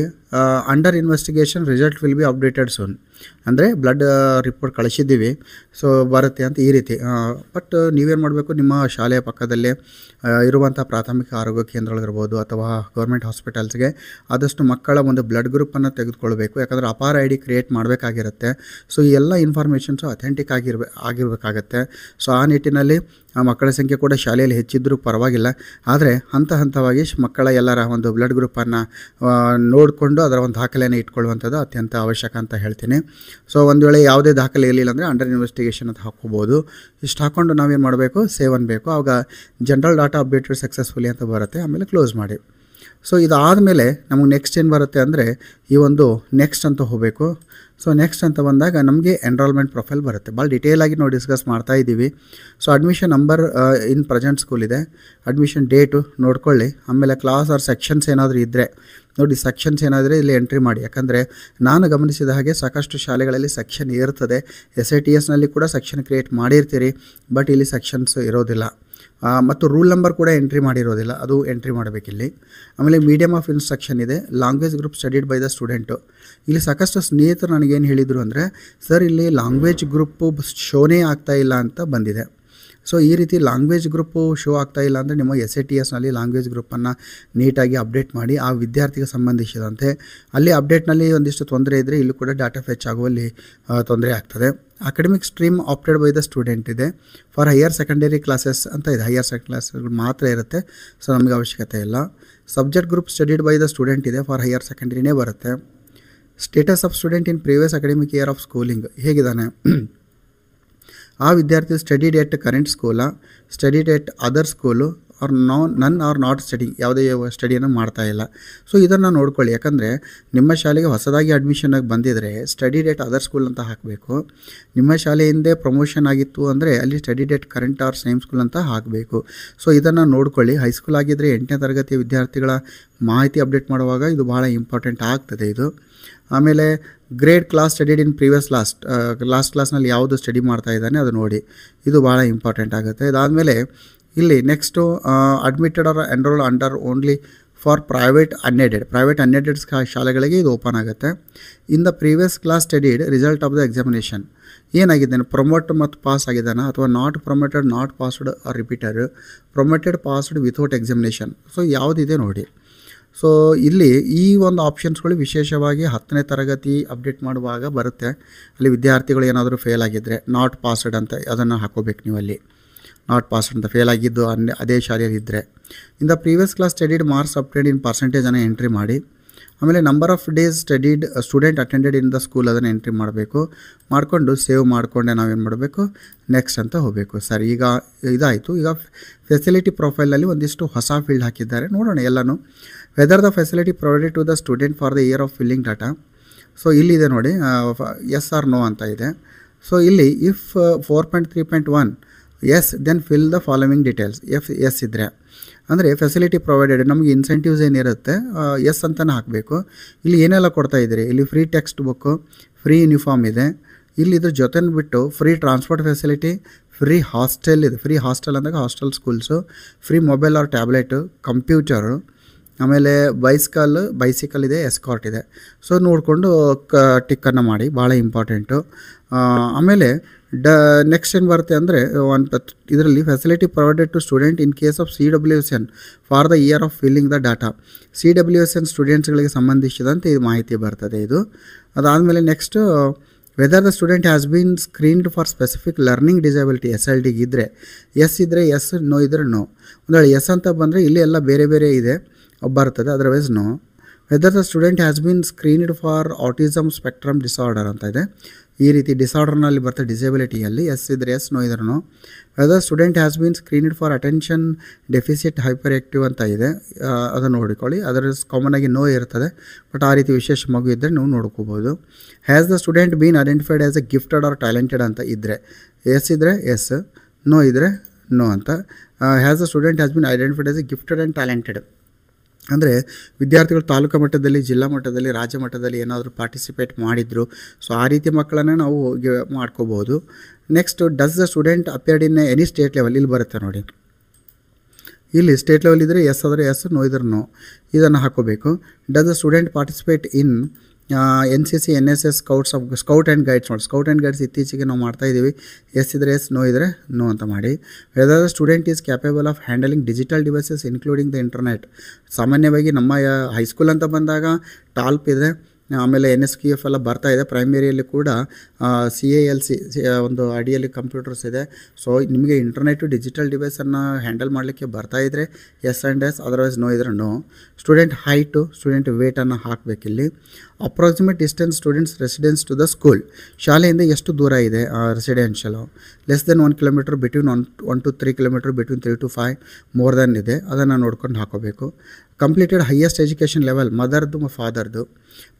under investigation, result will be updated soon. ಅಂದರೆ ಬ್ಲಡ್ ರಿಪೋರ್ಟ್ ಕಳಿಸಿದ್ದೀವಿ, ಸೊ ಬರುತ್ತೆ ಅಂತ ಈ ರೀತಿ. ಬಟ್ ನೀವೇನು ಮಾಡಬೇಕು, ನಿಮ್ಮ ಶಾಲೆಯ ಪಕ್ಕದಲ್ಲೇ ಇರುವಂಥ ಪ್ರಾಥಮಿಕ ಆರೋಗ್ಯ ಕೇಂದ್ರಗಳಿರ್ಬೋದು ಅಥವಾ ಗೌರ್ಮೆಂಟ್ ಹಾಸ್ಪಿಟಲ್ಸ್ಗೆ ಆದಷ್ಟು ಮಕ್ಕಳ ಒಂದು ಬ್ಲಡ್ ಗ್ರೂಪನ್ನು ತೆಗೆದುಕೊಳ್ಬೇಕು. ಯಾಕಂದರೆ ಅಪಾರ ID ಕ್ರಿಯೇಟ್ ಮಾಡಬೇಕಾಗಿರುತ್ತೆ. ಸೊ ಈ ಎಲ್ಲ ಇನ್ಫಾರ್ಮೇಷನ್ಸು ಅಥೆಂಟಿಕ್ ಆಗಿರಬೇಕಾಗತ್ತೆ. ಸೊ ಆ ನಿಟ್ಟಿನಲ್ಲಿ ಮಕ್ಕಳ ಸಂಖ್ಯೆ ಕೂಡ ಶಾಲೆಯಲ್ಲಿ ಹೆಚ್ಚಿದ್ರೂ ಪರವಾಗಿಲ್ಲ, ಆದರೆ ಹಂತವಾಗಿ ಮಕ್ಕಳ ಎಲ್ಲರ ಒಂದು ಬ್ಲಡ್ ಗ್ರೂಪನ್ನು ನೋಡಿಕೊಂಡು ಅದರ ಒಂದು ದಾಖಲೆಯನ್ನು ಇಟ್ಕೊಳ್ಳುವಂಥದ್ದು ಅತ್ಯಂತ ಅವಶ್ಯಕ ಅಂತ ಹೇಳ್ತೀನಿ. ಸೊ ಒಂದು ವೇಳೆ ಯಾವುದೇ ದಾಖಲೆ ಇರಲಿಲ್ಲ ಅಂದರೆ ಅಂಡರ್ ಇನ್ವೆಸ್ಟಿಗೇಷನ್ ಅಂತ ಹಾಕ್ಕೋಬೋದು. ಇಷ್ಟು ಹಾಕ್ಕೊಂಡು ನಾವೇನು ಮಾಡಬೇಕು, ಸೇವ್ ಅನ್ಬೇಕು. ಆವಾಗ ಜನರಲ್ ಡಾಟಾ ಅಪ್ಡೇಟೆಡ್ ಸಕ್ಸಸ್ಫುಲಿ ಅಂತ ಬರುತ್ತೆ. ಆಮೇಲೆ ಕ್ಲೋಸ್ ಮಾಡಿ. ಸೊ ಇದಾದಮೇಲೆ ನಮಗೆ ನೆಕ್ಸ್ಟ್ ಏನು ಬರುತ್ತೆ ಅಂದರೆ ಈ ಒಂದು ನೆಕ್ಸ್ಟ್ ಅಂತ ಹೋಗಬೇಕು. ಸೊ ನೆಕ್ಸ್ಟ್ ಅಂತ ಬಂದಾಗ ನಮಗೆ ಎನ್ರೋಲ್ಮೆಂಟ್ ಪ್ರೊಫೈಲ್ ಬರುತ್ತೆ. ಭಾಳ ಡೀಟೇಲಾಗಿ ನಾವು ಡಿಸ್ಕಸ್ ಮಾಡ್ತಾ ಇದ್ದೀವಿ. So admission number in present school ಇದೆ, ಅಡ್ಮಿಷನ್ ಡೇಟು ನೋಡ್ಕೊಳ್ಳಿ. ಆಮೇಲೆ ಕ್ಲಾಸ್ ಆರ್ ಸೆಕ್ಷನ್ಸ್ ಏನಾದರೂ ಇದ್ದರೆ ನೋಡಿ, ಸೆಕ್ಷನ್ಸ್ ಏನಾದರೆ ಇಲ್ಲಿ ಎಂಟ್ರಿ ಮಾಡಿ. ಯಾಕಂದರೆ ನಾನು ಗಮನಿಸಿದ ಹಾಗೆ ಸಾಕಷ್ಟು ಶಾಲೆಗಳಲ್ಲಿ ಸೆಕ್ಷನ್ ಇರ್ತದೆ. SITSನಲ್ಲಿ ಕೂಡ ಸೆಕ್ಷನ್ ಕ್ರಿಯೇಟ್ ಮಾಡಿರ್ತೀರಿ, ಬಟ್ ಇಲ್ಲಿ ಸೆಕ್ಷನ್ಸ್ ಇರೋದಿಲ್ಲ. ಮತ್ತು ರೂಲ್ ನಂಬರ್ ಕೂಡ ಎಂಟ್ರಿ ಮಾಡಿರೋದಿಲ್ಲ, ಅದು ಎಂಟ್ರಿ ಮಾಡಬೇಕಿಲ್ಲಿ. ಆಮೇಲೆ ಮೀಡಿಯಮ್ ಆಫ್ ಇನ್ಸ್ಟ್ರಕ್ಷನ್ ಇದೆ, language group studied by the student. ಇಲ್ಲಿ ಸಾಕಷ್ಟು ಸ್ನೇಹಿತರು ನನಗೇನು ಹೇಳಿದರು ಅಂದರೆ, ಸರ್ ಇಲ್ಲಿ ಲ್ಯಾಂಗ್ವೇಜ್ ಗ್ರೂಪು ಶೋನೇ ಆಗ್ತಾಯಿಲ್ಲ ಅಂತ ಬಂದಿದೆ. ಸೊ ಈ ರೀತಿ ಲ್ಯಾಂಗ್ವೇಜ್ ಗ್ರೂಪು ಶೋ ಆಗ್ತಾಯಿಲ್ಲ ಅಂದರೆ ನಿಮ್ಮ SITSನಲ್ಲಿ ಲ್ಯಾಂಗ್ವೇಜ್ ಗ್ರೂಪನ್ನು ನೀಟಾಗಿ ಅಪ್ಡೇಟ್ ಮಾಡಿ ಆ ವಿದ್ಯಾರ್ಥಿಗೆ ಸಂಬಂಧಿಸಿದಂತೆ. ಅಲ್ಲಿ ಅಪ್ಡೇಟ್ನಲ್ಲಿ ಒಂದಿಷ್ಟು ತೊಂದರೆ ಇದ್ದರೆ ಇಲ್ಲೂ ಕೂಡ ಡಾಟಾ ಫೆಚ್ ಆಗುವಲ್ಲಿ ತೊಂದರೆ ಆಗ್ತದೆ. Academic stream opted by the student ಇದೆ. ಫಾರ್ ಹೈಯರ್ ಸೆಕೆಂಡರಿ ಕ್ಲಾಸಸ್ ಅಂತ ಇದೆ, ಹೈಯರ್ ಸೆಕೆಂಡ್ ಕ್ಲಾಸ್ಗಳು ಮಾತ್ರ ಇರುತ್ತೆ. ಸೊ ನಮಗೆ ಅವಶ್ಯಕತೆ ಇಲ್ಲ. Subject group studied by the student ಇದೆ, ಫಾರ್ ಹೈಯರ್ ಸೆಕೆಂಡರಿನೇ ಬರುತ್ತೆ. Status of student in previous academic year of schooling ಹೇಗಿದ್ದಾನೆ, ಆ ವಿದ್ಯಾರ್ಥಿ ಸ್ಟಡಿಡ್ ಎಟ್ ಕರೆಂಟ್ ಸ್ಕೂಲ, studied at other school or none or not study, ಯಾವುದೇ ಸ್ಟಡಿಯನ್ನು ಮಾಡ್ತಾ ಇಲ್ಲ. ಸೊ ಇದನ್ನು ನೋಡ್ಕೊಳ್ಳಿ. ಯಾಕಂದರೆ ನಿಮ್ಮ ಶಾಲೆಗೆ ಹೊಸದಾಗಿ ಅಡ್ಮಿಷನಾಗಿ ಬಂದಿದ್ದರೆ ಸ್ಟಡಿಡ್ ಎಟ್ ಅದರ್ ಸ್ಕೂಲ್ ಅಂತ ಹಾಕಬೇಕು. ನಿಮ್ಮ ಶಾಲೆಯಿಂದೇ ಪ್ರಮೋಷನ್ ಆಗಿತ್ತು ಅಂದರೆ ಅಲ್ಲಿ studied at current are same school ಅಂತ ಹಾಕಬೇಕು. ಸೊ ಇದನ್ನು ನೋಡ್ಕೊಳ್ಳಿ. ಹೈಸ್ಕೂಲ್ ಆಗಿದ್ದರೆ 8ನೇ ತರಗತಿಯ ವಿದ್ಯಾರ್ಥಿಗಳ ಮಾಹಿತಿ ಅಪ್ಡೇಟ್ ಮಾಡುವಾಗ ಇದು ಭಾಳ ಇಂಪಾರ್ಟೆಂಟ್ ಆಗ್ತದೆ ಇದು. ಆಮೇಲೆ grade class studied in previous last ಕ್ಲಾಸ್ನಲ್ಲಿ ಯಾವುದು ಸ್ಟಡಿ ಮಾಡ್ತಾ ಇದ್ದಾನೆ ಅದು ನೋಡಿ, ಇದು ಭಾಳ ಇಂಪಾರ್ಟೆಂಟ್ ಆಗುತ್ತೆ. ಇದಾದಮೇಲೆ ಇಲ್ಲಿ next admitted or enrol under only for private unaided ಶಾಲೆಗಳಿಗೆ ಇದು ಓಪನ್ ಆಗುತ್ತೆ. In the previous class studied result of the examination ಏನಾಗಿದ್ದಾನೆ, ಪ್ರಮೋಟ್ ಮತ್ತು ಪಾಸ್ ಆಗಿದ್ದಾನೆ ಅಥವಾ not promoted not passed or repeater, promoted passed without examination. So ಯಾವುದಿದೆ ನೋಡಿ. So ಇಲ್ಲಿ ಈ ಒಂದು ಆಪ್ಷನ್ಸ್ಗಳು ವಿಶೇಷವಾಗಿ 10ನೇ ತರಗತಿ ಅಪ್ಡೇಟ್ ಮಾಡುವಾಗ ಬರುತ್ತೆ. ಅಲ್ಲಿ ವಿದ್ಯಾರ್ಥಿಗಳು ಏನಾದರೂ ಫೇಲ್ ಆಗಿದ್ದರೆ ನಾಟ್ ಪಾಸ್ಡ್ ಅಂತ ಅದನ್ನು ಹಾಕೋಬೇಕು ನೀವು. ಅಲ್ಲಿ ನಾಟ್ ಪಾಸ್ಡ್ ಅಂತ ಫೇಲ್ ಆಗಿದ್ದು ಅದೇ ಶಾಲೆಯಲ್ಲಿ ಇದ್ದರೆ. In the previous class studied marks update in ಪರ್ಸೆಂಟೇಜನ್ನು ಎಂಟ್ರಿ ಮಾಡಿ. ಆಮೇಲೆ number of days studied student attended in the school ಅದನ್ನು ಎಂಟ್ರಿ ಮಾಡಬೇಕು. ಮಾಡಿಕೊಂಡು ಸೇವ್ ಮಾಡಿಕೊಂಡೆ ನಾವೇನು ಮಾಡಬೇಕು, ನೆಕ್ಸ್ಟ್ ಅಂತ ಹೋಗಬೇಕು. ಸರ್ ಈಗ ಇದಾಯಿತು. ಈಗ ಫೆಸಿಲಿಟಿ ಪ್ರೊಫೈಲಲ್ಲಿ ಒಂದಿಷ್ಟು ಹೊಸ ಫೀಲ್ಡ್ ಹಾಕಿದ್ದಾರೆ, ನೋಡೋಣ ಎಲ್ಲನೂ. Whether the facility provided to the student for the year of filling data. So ಇಲ್ಲಿದೆ ನೋಡಿ, ಎಸ್ ಆರ್ ನೋ ಅಂತ ಇದೆ. ಸೊ ಇಲ್ಲಿ if 4.3.1 yes then fill the following details. Yes ಇದ್ದರೆ ಅಂದರೆ ಫೆಸಿಲಿಟಿ ಪ್ರೊವೈಡೆಡ್, ನಮಗೆ ಇನ್ಸೆಂಟಿವ್ಸ್ ಏನಿರುತ್ತೆ ಎಸ್ ಅಂತಲೇ ಹಾಕಬೇಕು. ಇಲ್ಲಿ ಏನೆಲ್ಲ ಕೊಡ್ತಾ ಇದ್ದೀರಿ, ಇಲ್ಲಿ free text book, free uniform ಇದೆ. ಇಲ್ಲಿ ಇದ್ರ ಜೊತೆ ಬಿಟ್ಟು free transport facility, free hostel ಇದೆ. ಫ್ರೀ ಹಾಸ್ಟೆಲ್ ಅಂದಾಗ hostel schools, free mobile R tablet, computer, ಆಮೇಲೆ ಬೈಸಿಕಲ್ ಇದೆ, ಎಸ್ಕಾರ್ಟ್ ಇದೆ. ಸೊ ನೋಡಿಕೊಂಡು ಟಿಕ್ಕನ್ನು ಮಾಡಿ, ಭಾಳ ಇಂಪಾರ್ಟೆಂಟು. ಆಮೇಲೆ ನೆಕ್ಸ್ಟ್ ಏನು ಬರುತ್ತೆ ಅಂದರೆ ಇದರಲ್ಲಿ facility provided to student in case of CWSN for the year of filling the data. CWSN ಸ್ಟೂಡೆಂಟ್ಸ್ಗಳಿಗೆ ಸಂಬಂಧಿಸಿದಂತೆ ಇದು ಮಾಹಿತಿ ಬರ್ತದೆ ಇದು. ಅದಾದಮೇಲೆ next whether the student has been screened for specific learning disability, SLD ಇದ್ದರೆ ಎಸ್ ಇದ್ದರೆ ಎಸ್, ನೋ ಇದ್ದರೆ ನೋ. ಒಂದು ವೇಳೆ ಎಸ್ ಅಂತ ಬಂದರೆ ಇಲ್ಲಿ ಎಲ್ಲ ಬೇರೆ ಬೇರೆ ಇದೆ ಬರ್ತದೆ, otherwise no. Whether the student has been screened for autism spectrum disorder ಅಂತ ಇದೆ. ಈ ರೀತಿ ಡಿಸಾರ್ಡರ್ನಲ್ಲಿ ಬರ್ತದೆ ಡಿಸಬಿಲಿಟಿಯಲ್ಲಿ, ಎಸ್ ಇದ್ದರೆ ಎಸ್, ನೋ ಇದ್ದರೆ no. Whether student has been screened for attention deficit hyperactive ಅಂತ ಇದೆ, ಅದನ್ನು ನೋಡಿಕೊಳ್ಳಿ. ಅದರ ಕಾಮನಾಗಿ ನೋ ಇರ್ತದೆ, ಬಟ್ ಆ ರೀತಿ ವಿಶೇಷ ಮಗು ಇದ್ದರೆ ನೀವು ನೋಡ್ಕೋಬೋದು. Has the student been identified as a gifted or talented ಅಂತ ಇದ್ದರೆ ಎಸ್ ಇದ್ದರೆ ಎಸ್, ನೋ ಇದ್ದರೆ ನೋ ಅಂತ. Has the student has been identified as a gifted and talented ಅಂದರೆ ವಿದ್ಯಾರ್ಥಿಗಳು ತಾಲೂಕು ಮಟ್ಟದಲ್ಲಿ, ಜಿಲ್ಲಾ ಮಟ್ಟದಲ್ಲಿ, ರಾಜ್ಯ ಮಟ್ಟದಲ್ಲಿ ಏನಾದರೂ ಪಾರ್ಟಿಸಿಪೇಟ್ ಮಾಡಿದರು. ಸೊ ಆ ರೀತಿ ಮಕ್ಕಳನ್ನು ನಾವು ಮಾಡ್ಕೋಬೋದು. Next, does the student appeared in any state level, ಇಲ್ಲಿ ಬರುತ್ತೆ ನೋಡಿ. ಇಲ್ಲಿ ಸ್ಟೇಟ್ ಲೆವೆಲ್ ಇದ್ದರೆ ಎಸ್ ಆದರೆ ಎಸ್, ನೋ ಇದ್ರೆ ನೋ, ಇದನ್ನು ಹಾಕೋಬೇಕು. Does the student participate in NCC NSS scout and guides ನೋಡಿ. ಸ್ಕೌಟ್ ಆ್ಯಂಡ್ ಗೈಡ್ಸ್ ಇತ್ತೀಚೆಗೆ ನಾವು ಮಾಡ್ತಾಯಿದ್ದೀವಿ. ಎಸ್ ಇದ್ದರೆ ಎಸ್, ನೋ ಇದ್ದರೆ ನೋ ಅಂತ ಮಾಡಿ. Whether the student is capable of handling digital devices including the internet. ಸಾಮಾನ್ಯವಾಗಿ ನಮ್ಮ ಹೈಸ್ಕೂಲ್ ಅಂತ ಬಂದಾಗ ಟಾಲ್ಪ್ ಇದೆ, ಆಮೇಲೆ NSQF ಎಲ್ಲ ಬರ್ತಾ ಇದೆ. ಪ್ರೈಮರಿಯಲ್ಲಿ ಕೂಡ CALC ಒಂದು ಅಡಿಯಲ್ಲಿ ಕಂಪ್ಯೂಟರ್ಸ್ ಇದೆ. ಸೊ ನಿಮಗೆ ಇಂಟರ್ನೆಟ್ ಡಿಜಿಟಲ್ ಡಿವೈಸನ್ನು ಹ್ಯಾಂಡಲ್ ಮಾಡಲಿಕ್ಕೆ ಬರ್ತಾ ಇದ್ದರೆ yes and yes, otherwise no ಇದ್ರೆ ನೋ. ಸ್ಟೂಡೆಂಟ್ ಹೈಟು, ಸ್ಟೂಡೆಂಟ್ ವೇಟನ್ನು ಹಾಕಬೇಕಿಲ್ಲಿ. Approximate distance students residence to the school, ಶಾಲೆಯಿಂದ ಎಷ್ಟು ದೂರ ಇದೆ residential. Less than 1 kilometre, between 1 to 3 kilometre, between 3 to 5, more than ಇದೆ, ಅದನ್ನು ನೋಡ್ಕೊಂಡು ಹಾಕೋಬೇಕು. ಕಂಪ್ಲೀಟೆಡ್ ಹೈಯೆಸ್ಟ್ ಎಜುಕೇಷನ್ ಲೆವೆಲ್ ಮದರ್ದು ಫಾದರ್ದು,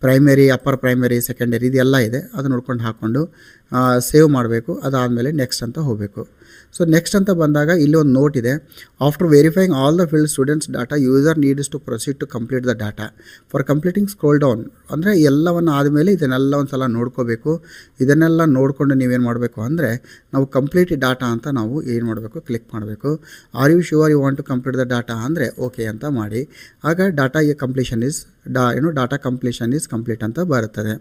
ಪ್ರೈಮರಿ, ಅಪ್ಪರ್ ಪ್ರೈಮರಿ, ಸೆಕೆಂಡರಿ ಇದೆಲ್ಲ ಇದೆ, ಅದು ನೋಡ್ಕೊಂಡು ಹಾಕ್ಕೊಂಡು ಸೇವ್ ಮಾಡಬೇಕು. ಅದಾದಮೇಲೆ ನೆಕ್ಸ್ಟ್ ಅಂತ ಹೋಗಬೇಕು. ಸೊ ನೆಕ್ಸ್ಟ್ ಅಂತ ಬಂದಾಗ ಇಲ್ಲಿ ಒಂದು ನೋಟ್ ಇದೆ. After verifying all the field students data, user needs to proceed to complete the data. For completing scroll down ಅಂದರೆ ಎಲ್ಲವನ್ನು ಆದಮೇಲೆ ಇದನ್ನೆಲ್ಲ ಒಂದು ಸಲ ನೋಡ್ಕೋಬೇಕು. ಇದನ್ನೆಲ್ಲ ನೋಡಿಕೊಂಡು ನೀವೇನು ಮಾಡಬೇಕು ಅಂದರೆ ನಾವು ಕಂಪ್ಲೀಟ್ ಡಾಟಾ ಅಂತ ನಾವು ಏನು ಮಾಡಬೇಕು, ಕ್ಲಿಕ್ ಮಾಡಬೇಕು. Are you sure you want to complete the data ಅಂದರೆ ಓಕೆ ಅಂತ ಮಾಡಿ. ಆಗ data completion is data completion is complete ಅಂತ ಬರುತ್ತದೆ.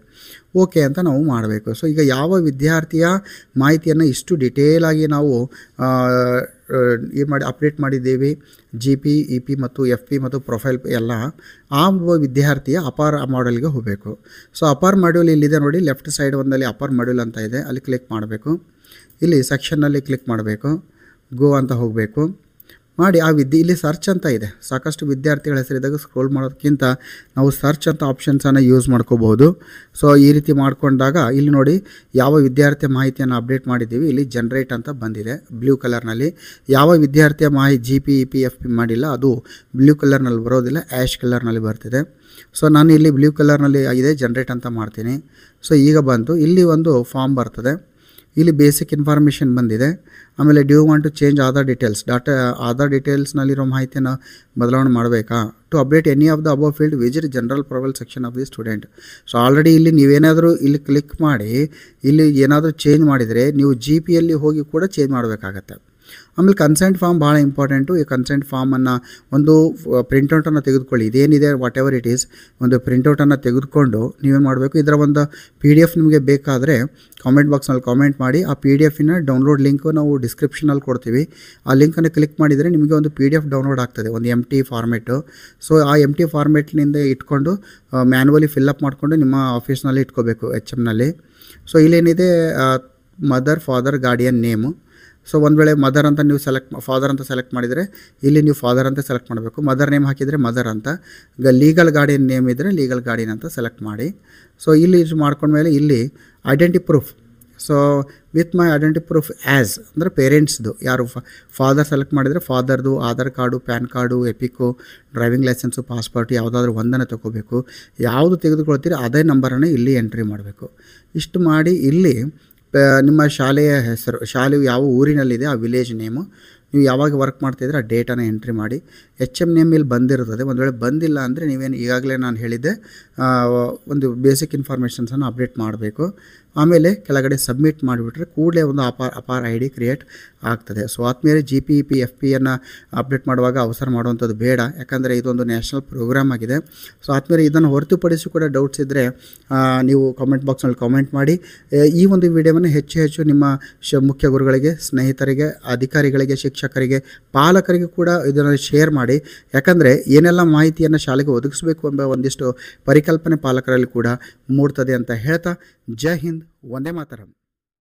ಓಕೆ ಅಂತ ನಾವು ಮಾಡಬೇಕು. ಸೊ ಈಗ ಯಾವ ವಿದ್ಯಾರ್ಥಿಯ ಮಾಹಿತಿಯನ್ನು ಇಷ್ಟು ಡಿಟೇಲಾಗಿ ನಾವು ಏನು ಮಾಡಿ ಅಪ್ಡೇಟ್ ಮಾಡಿದ್ದೀವಿ, GP, EP ಮತ್ತು FP ಮತ್ತು ಪ್ರೊಫೈಲ್ ಎಲ್ಲ, ಆ ವಿದ್ಯಾರ್ಥಿಯ ಅಪಾರ್ ಮಾಡ್ಯೂಲ್ಗೆ ಹೋಗಬೇಕು. ಸೊ ಅಪಾರ್ ಮಾಡ್ಯೂಲ್ ಇಲ್ಲಿದೆ ನೋಡಿ, ಲೆಫ್ಟ್ ಸೈಡ್ ಒಂದಲ್ಲಿ ಅಪಾರ್ ಮಾಡ್ಯೂಲ್ ಅಂತ ಇದೆ, ಅಲ್ಲಿ ಕ್ಲಿಕ್ ಮಾಡಬೇಕು. ಇಲ್ಲಿ ಸೆಕ್ಷನ್ನಲ್ಲಿ ಕ್ಲಿಕ್ ಮಾಡಬೇಕು, ಗೋ ಅಂತ ಹೋಗಬೇಕು ಮಾಡಿ. ಇಲ್ಲಿ ಸರ್ಚ್ ಅಂತ ಇದೆ, ಸಾಕಷ್ಟು ವಿದ್ಯಾರ್ಥಿಗಳ ಹೆಸರಿದ್ದಾಗ ಸ್ಕ್ರೋಲ್ ಮಾಡೋದಕ್ಕಿಂತ ನಾವು ಸರ್ಚ್ ಅಂತ ಆಪ್ಷನ್ಸನ್ನು ಯೂಸ್ ಮಾಡ್ಕೋಬೋದು. ಸೊ ಈ ರೀತಿ ಮಾಡ್ಕೊಂಡಾಗ ಇಲ್ಲಿ ನೋಡಿ ಯಾವ ವಿದ್ಯಾರ್ಥಿಯ ಮಾಹಿತಿಯನ್ನು ಅಪ್ಡೇಟ್ ಮಾಡಿದ್ದೀವಿ, ಇಲ್ಲಿ ಜನ್ರೇಟ್ ಅಂತ ಬಂದಿದೆ ಬ್ಲೂ ಕಲರ್ನಲ್ಲಿ. ಯಾವ ವಿದ್ಯಾರ್ಥಿಯ GP, EP, FP ಮಾಡಿಲ್ಲ ಅದು ಬ್ಲೂ ಕಲರ್ನಲ್ಲಿ ಬರೋದಿಲ್ಲ, ಆ್ಯಶ್ ಕಲರ್ನಲ್ಲಿ ಬರ್ತಿದೆ. ಸೊ ನಾನು ಇಲ್ಲಿ ಬ್ಲೂ ಕಲರ್ನಲ್ಲಿ ಇದೆ, ಜನ್ರೇಟ್ ಅಂತ ಮಾಡ್ತೀನಿ. ಸೊ ಈಗ ಬಂತು, ಇಲ್ಲಿ ಒಂದು ಫಾರ್ಮ್ ಬರ್ತದೆ, ಇಲ್ಲಿ ಬೇಸಿಕ್ ಇನ್ಫಾರ್ಮೇಷನ್ ಬಂದಿದೆ. ಆಮೇಲೆ do want to change Aadhaar details, Aadhaar ಡೀಟೇಲ್ಸ್ನಲ್ಲಿರೋ ಮಾಹಿತಿಯನ್ನು ಬದಲಾವಣೆ ಮಾಡಬೇಕಾ. To update any of the above field visit general profile section of the student. So already ಇಲ್ಲಿ ನೀವೇನಾದರೂ ಇಲ್ಲಿ ಕ್ಲಿಕ್ ಮಾಡಿ ಇಲ್ಲಿ ಏನಾದರೂ ಚೇಂಜ್ ಮಾಡಿದರೆ ನೀವು GPಯಲ್ಲಿ ಹೋಗಿ ಕೂಡ ಚೇಂಜ್ ಮಾಡಬೇಕಾಗತ್ತೆ. ಆಮೇಲೆ ಕನ್ಸೆಂಟ್ ಫಾರ್ಮ್ ಭಾಳ ಇಂಪಾರ್ಟೆಂಟು. ಈ ಕನ್ಸೆಂಟ್ ಫಾರ್ಮನ್ನು ಒಂದು ಪ್ರಿಂಟೌಟನ್ನು ತೆಗೆದುಕೊಳ್ಳಿ, ಇದೇನಿದೆ ವಾಟ್ ಎವರ್ ಇಟ್ ಈಸ್, ಒಂದು ಪ್ರಿಂಟೌಟನ್ನು ತೆಗೆದುಕೊಂಡು ನೀವೇನು ಮಾಡಬೇಕು, ಇದರ ಒಂದು PDF ನಿಮಗೆ ಬೇಕಾದರೆ ಕಾಮೆಂಟ್ ಬಾಕ್ಸ್ನಲ್ಲಿ ಕಾಮೆಂಟ್ ಮಾಡಿ. ಆ PDFನ ಡೌನ್ಲೋಡ್ ಲಿಂಕು ನಾವು ಡಿಸ್ಕ್ರಿಪ್ಷನಲ್ಲಿ ಕೊಡ್ತೀವಿ. ಆ ಲಿಂಕನ್ನು ಕ್ಲಿಕ್ ಮಾಡಿದರೆ ನಿಮಗೆ ಒಂದು PDF ಡೌನ್ಲೋಡ್ ಆಗ್ತದೆ, ಒಂದು MT ಫಾರ್ಮೆಟು. ಸೊ ಆ MT ಫಾರ್ಮೆಟ್ನಿಂದ ಇಟ್ಕೊಂಡು ಮ್ಯಾನ್ಯುವಲಿ ಫಿಲ್ಲಪ್ ಮಾಡಿಕೊಂಡು ನಿಮ್ಮ ಆಫೀಸ್ನಲ್ಲಿ ಇಟ್ಕೋಬೇಕು, HMನಲ್ಲಿ. ಸೊ ಇಲ್ಲೇನಿದೆ mother, father, guardian name. So ಒಂದು ವೇಳೆ ಮದರ್ ಅಂತ ನೀವು ಫಾದರ್ ಅಂತ ಸೆಲೆಕ್ಟ್ ಮಾಡಿದರೆ ಇಲ್ಲಿ ನೀವು ಫಾದರ್ ಅಂತ ಸೆಲೆಕ್ಟ್ ಮಾಡಬೇಕು. ಮದರ್ ನೇಮ್ ಹಾಕಿದರೆ ಮದರ್ ಅಂತ, ಲೀಗಲ್ ಗಾರ್ಡಿಯನ್ ನೇಮ್ ಇದ್ದರೆ ಲೀಗಲ್ ಗಾರ್ಡಿಯನ್ ಅಂತ ಸೆಲೆಕ್ಟ್ ಮಾಡಿ. ಸೊ ಇಲ್ಲಿ ಮಾಡ್ಕೊಂಡ್ಮೇಲೆ ಇಲ್ಲಿ identity proof. So with my identity proof as ಅಂದರೆ ಪೇರೆಂಟ್ಸ್ದು, ಯಾರು ಫಾದರ್ ಸೆಲೆಕ್ಟ್ ಮಾಡಿದರೆ ಫಾದರ್ದು Aadhaar card, PAN card, EPIC, driving licence, passport ಯಾವುದಾದ್ರೂ ಒಂದನ್ನು ತೊಗೋಬೇಕು. ಯಾವುದು ತೆಗೆದುಕೊಳ್ತೀರಿ ಅದೇ ನಂಬರನ್ನು ಇಲ್ಲಿ ಎಂಟ್ರಿ ಮಾಡಬೇಕು. ಇಷ್ಟು ಮಾಡಿ ಇಲ್ಲಿ ನಿಮ್ಮ ಶಾಲೆಯ ಹೆಸರು, ಶಾಲೆಯು ಯಾವ ಊರಿನಲ್ಲಿದೆ ಆ ವಿಲೇಜ್ ನೇಮು, ನೀವು ಯಾವಾಗ ವರ್ಕ್ ಮಾಡ್ತಾಯಿದ್ರೆ ಆ ಡೇಟನ್ನು ಎಂಟ್ರಿ ಮಾಡಿ. HM ನೇಮ್ ಇಲ್ಲಿ ಬಂದಿರ್ತದೆ. ಒಂದು ವೇಳೆ ಬಂದಿಲ್ಲ ಅಂದರೆ ನೀವೇನು ಈಗಾಗಲೇ ನಾನು ಹೇಳಿದ್ದೆ ಒಂದು ಬೇಸಿಕ್ ಇನ್ಫಾರ್ಮೇಷನ್ಸನ್ನು ಅಪ್ಡೇಟ್ ಮಾಡಬೇಕು. ಆಮೇಲೆ ಕೆಳಗಡೆ ಸಬ್ಮಿಟ್ ಮಾಡಿಬಿಟ್ರೆ ಕೂಡಲೇ ಒಂದು ಅಪಾರ್ ID ಕ್ರಿಯೇಟ್ ಆಗ್ತದೆ. ಸೊ ಆದ್ಮೇಲೆ GP, EP, FPಯನ್ನು ಅಪ್ಡೇಟ್ ಮಾಡುವಾಗ ಅವಸರ ಮಾಡುವಂಥದ್ದು ಬೇಡ, ಯಾಕಂದರೆ ಇದೊಂದು ನ್ಯಾಷನಲ್ ಪ್ರೋಗ್ರಾಮ್ ಆಗಿದೆ. ಸೊ ಆದ್ಮೇಲೆ ಇದನ್ನು ಹೊರತುಪಡಿಸಿ ಕೂಡ ಡೌಟ್ಸ್ ಇದ್ದರೆ ನೀವು ಕಾಮೆಂಟ್ ಬಾಕ್ಸ್ನಲ್ಲಿ ಕಾಮೆಂಟ್ ಮಾಡಿ. ಈ ಒಂದು ವಿಡಿಯೋವನ್ನು ಹೆಚ್ಚು ನಿಮ್ಮ ಮುಖ್ಯ ಗುರುಗಳಿಗೆ, ಸ್ನೇಹಿತರಿಗೆ, ಅಧಿಕಾರಿಗಳಿಗೆ, ಶಿಕ್ಷಕರಿಗೆ, ಪಾಲಕರಿಗೆ ಕೂಡ ಇದನ್ನು ಶೇರ್ ಮಾಡಿ. ಯಾಕಂದರೆ ಏನೆಲ್ಲ ಮಾಹಿತಿಯನ್ನು ಶಾಲೆಗೆ ಒದಗಿಸಬೇಕು ಎಂಬ ಒಂದಿಷ್ಟು ಪರಿಕಲ್ಪನೆ ಪಾಲಕರಲ್ಲಿ ಕೂಡ ಮೂಡ್ತದೆ ಅಂತ ಹೇಳ್ತಾ, ಜೈ ಹಿಂದ್, ವಂದೇ ಮಾತರಂ.